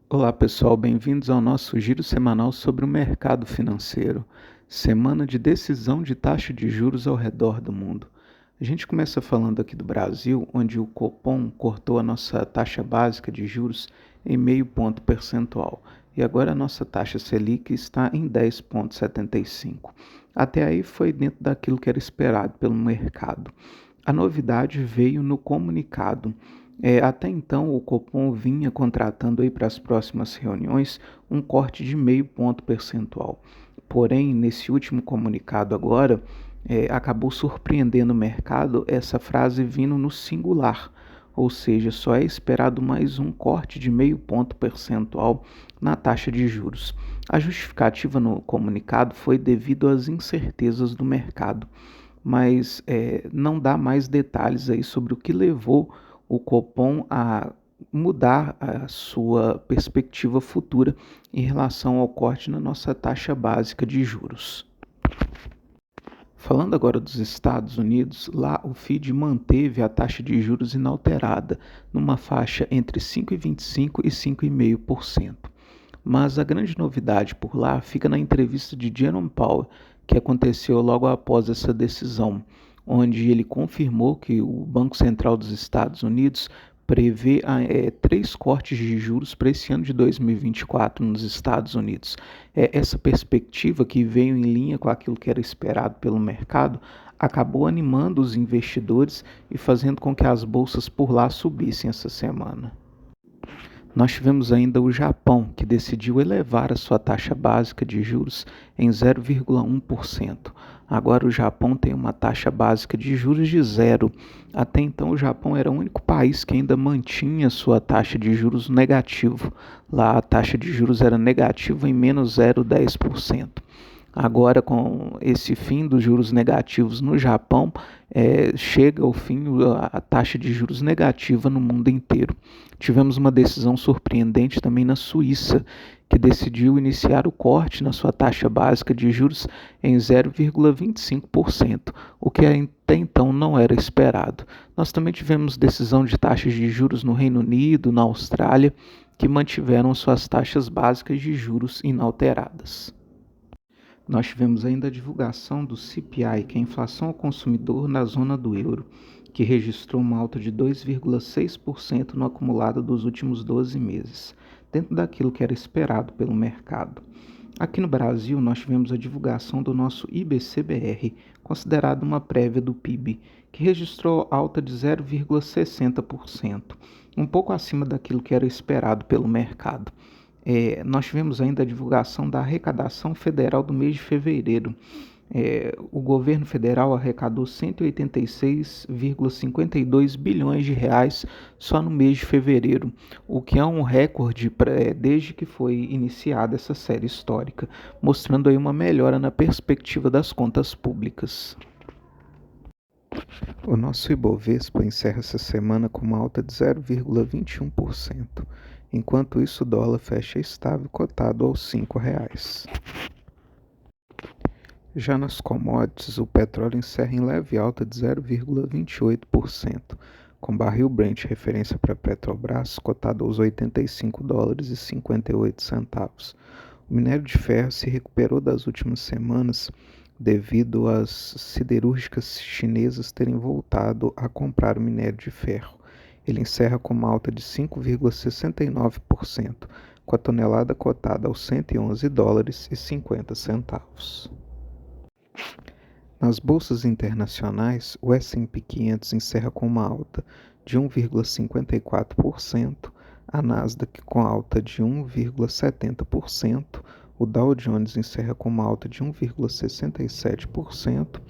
Olá pessoal, bem-vindos ao nosso giro semanal sobre o mercado financeiro, semana de decisão de taxa de juros ao redor do mundo. A gente começa falando aqui do Brasil, onde o Copom cortou a nossa taxa básica de juros em meio ponto percentual, e agora a nossa taxa Selic está em 10,75. Até aí foi dentro daquilo que era esperado pelo mercado. A novidade veio no comunicado. Até então, o Copom vinha contratando aí para as próximas reuniões um corte de meio ponto percentual. Porém, nesse último comunicado agora, acabou surpreendendo o mercado essa frase vindo no singular, ou seja, só é esperado mais um corte de meio ponto percentual na taxa de juros. A justificativa no comunicado foi devido às incertezas do mercado, mas não dá mais detalhes aí sobre o que levou o Copom a mudar a sua perspectiva futura em relação ao corte na nossa taxa básica de juros. Falando agora dos Estados Unidos, lá o Fed manteve a taxa de juros inalterada, numa faixa entre 5,25% e 5,5%. Mas a grande novidade por lá fica na entrevista de Jerome Powell, que aconteceu logo após essa decisão, onde ele confirmou que o Banco Central dos Estados Unidos prevê 3 cortes de juros para esse ano de 2024 nos Estados Unidos. Essa perspectiva, que veio em linha com aquilo que era esperado pelo mercado, acabou animando os investidores e fazendo com que as bolsas por lá subissem essa semana. Nós tivemos ainda o Japão, que decidiu elevar a sua taxa básica de juros em 0,1%. Agora o Japão tem uma taxa básica de juros de zero. Até então o Japão era o único país que ainda mantinha sua taxa de juros negativo. Lá a taxa de juros era negativa em menos 0,10%. Agora, com esse fim dos juros negativos no Japão, chega ao fim a taxa de juros negativa no mundo inteiro. Tivemos uma decisão surpreendente também na Suíça, que decidiu iniciar o corte na sua taxa básica de juros em 0,25%, o que até então não era esperado. Nós também tivemos decisão de taxas de juros no Reino Unido, na Austrália, que mantiveram suas taxas básicas de juros inalteradas. Nós tivemos ainda a divulgação do CPI, que é a inflação ao consumidor na zona do euro, que registrou uma alta de 2,6% no acumulado dos últimos 12 meses, dentro daquilo que era esperado pelo mercado. Aqui no Brasil, nós tivemos a divulgação do nosso IBC-BR, considerado uma prévia do PIB, que registrou alta de 0,60%, um pouco acima daquilo que era esperado pelo mercado. Nós tivemos ainda a divulgação da arrecadação federal do mês de fevereiro. O governo federal arrecadou 186,52 bilhões de reais só no mês de fevereiro, o que é um recorde desde que foi iniciada essa série histórica, mostrando aí uma melhora na perspectiva das contas públicas. O nosso Ibovespa encerra essa semana com uma alta de 0,21%. Enquanto isso, o dólar fecha estável, cotado aos R$ 5,00. Já nas commodities, o petróleo encerra em leve alta de 0,28%, com barril Brent, referência para Petrobras, cotado aos $80,58. O minério de ferro se recuperou das últimas semanas devido às siderúrgicas chinesas terem voltado a comprar o minério de ferro. Ele encerra com uma alta de 5,69%, com a tonelada cotada aos $111,50. Nas bolsas internacionais, o S&P 500 encerra com uma alta de 1,54%, a Nasdaq com alta de 1,70%, o Dow Jones encerra com uma alta de 1,67%,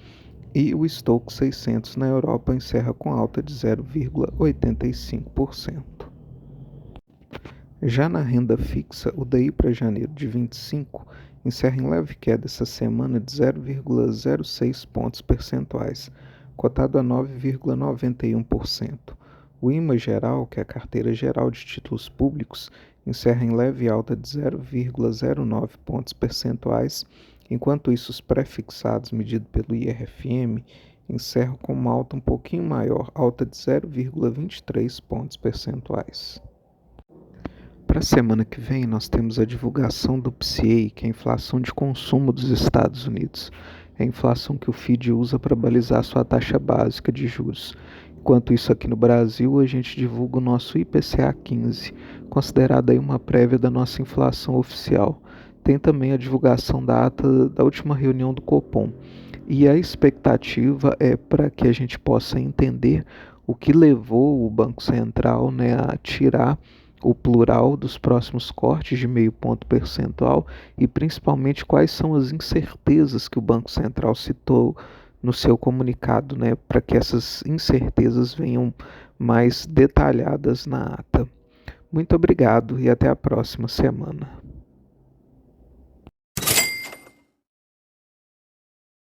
e o Stoxx 600 na Europa encerra com alta de 0,85%. Já na renda fixa, o DI para janeiro de 25 encerra em leve queda essa semana de 0,06 pontos percentuais, cotado a 9,91%. O IMA geral, que é a carteira geral de títulos públicos, encerra em leve alta de 0,09 pontos percentuais, enquanto isso os pré-fixados medidos pelo IRFM encerram com uma alta um pouquinho maior, alta de 0,23 pontos percentuais. Para a semana que vem, nós temos a divulgação do PCA, que é a inflação de consumo dos Estados Unidos. É a inflação que o Fed usa para balizar sua taxa básica de juros. Enquanto isso, aqui no Brasil, a gente divulga o nosso IPCA 15, considerado aí uma prévia da nossa inflação oficial. Tem também a divulgação da ata da última reunião do Copom. E a expectativa é para que a gente possa entender o que levou o Banco Central, né, a tirar o plural dos próximos cortes de meio ponto percentual e principalmente quais são as incertezas que o Banco Central citou no seu comunicado, né, para que essas incertezas venham mais detalhadas na ata. Muito obrigado e até a próxima semana.